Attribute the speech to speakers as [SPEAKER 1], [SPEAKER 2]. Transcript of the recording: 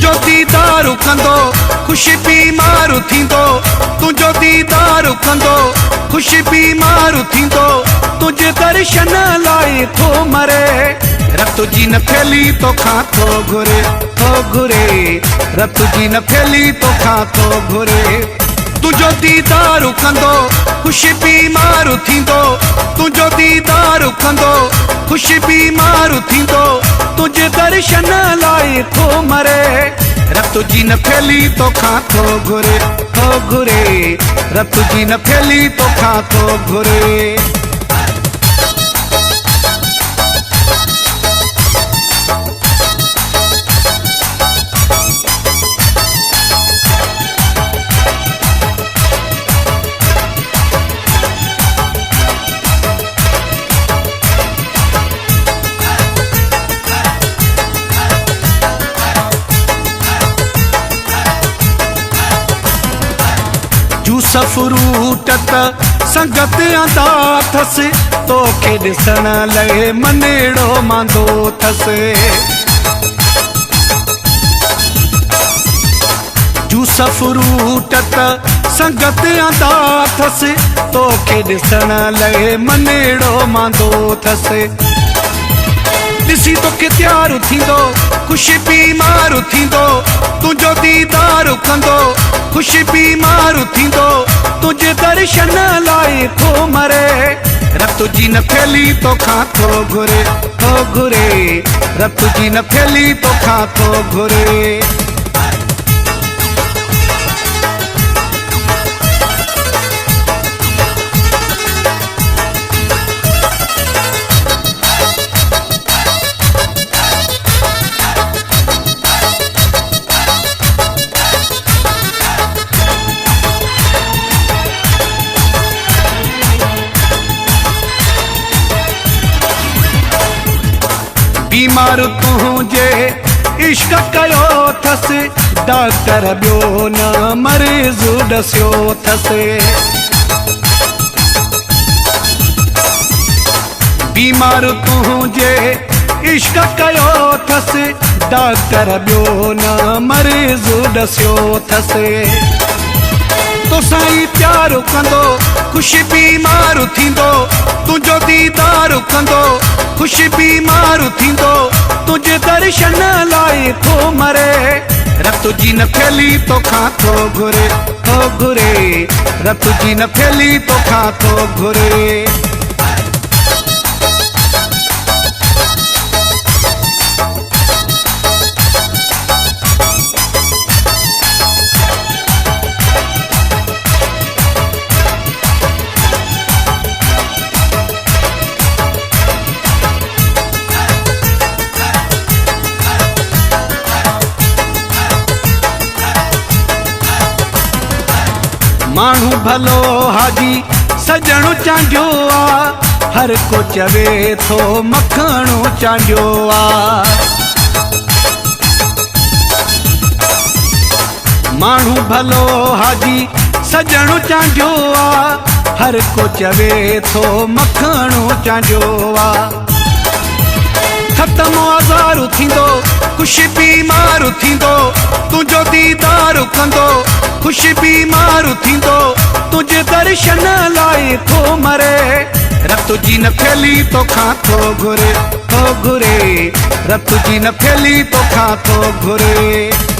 [SPEAKER 1] तुझो दीदार कंदो खुशी बीमार थींदो तुझो दीदार कंदो खुशी बीमार थींदो तुझे दर्शन लाइ थो मरे रत जी न फैली तोखां थो घुरे रत जी न फैली तोखां थो घुरे तुझो दीदार कंदो खुशी बीमार थींदो तुझो दीदार कंदो खुशी बीमार थींदो तुझे दर्शन लाइ थो मरे रत जी न फैली तोखां थो घुरे रत जी न फैली तोखां थो घुरे जूस फ्रूट त संगत आंदा थस तोखे ॾिसण लाइ मनेड़ो मांदो थस जूस फ्रूट त संगत आंदा थस तोखे ॾिसण लाइ मनेड़ो मांदो थस ॾिसी तोखे तयार थींदो खुशी बीमार थींदो तुझो दीदार कंदो खुशी बीमार थींदो तुझे दर्शन लाइ थो मरे रत जी न फैली तोखां थो घुरे रत जी न फैली तोखां थो घुरे बीमार तुझे इश्क कयो थस डॉक्टर ॿियो न मरीज़ ॾसियो थस बीमार तुझे इश्क कयो थस डॉक्टर ॿियो न मरीज़ ॾसियो थस तोसां ई प्यार कंदो खुशी बीमार थींदो तुझो दीदार कंदो खुशी बीमार थींदो तुझे दर्शन लाइ थो मरे रत जी न फैली तोखां थो घुरे रत जी न फैली तोखां थो घुरे माण्हू भलो हाजी सजणो चांडियो आ हर को चवे थो मखणो चांडियो आ माण्हू भलो हाजी सजणो चांडियो आ हर को चवे थो मखणो चांडियो आ ख़त्म आज़ार थींदो खुशी बीमार थींदो तुझो दीदार कंदो खुशी बीमार थींदो तुझे दर्शन लाइ थो मरे रत जी न फैली तोखां थो घुरे रत जी न फैली तोखां थो घुरे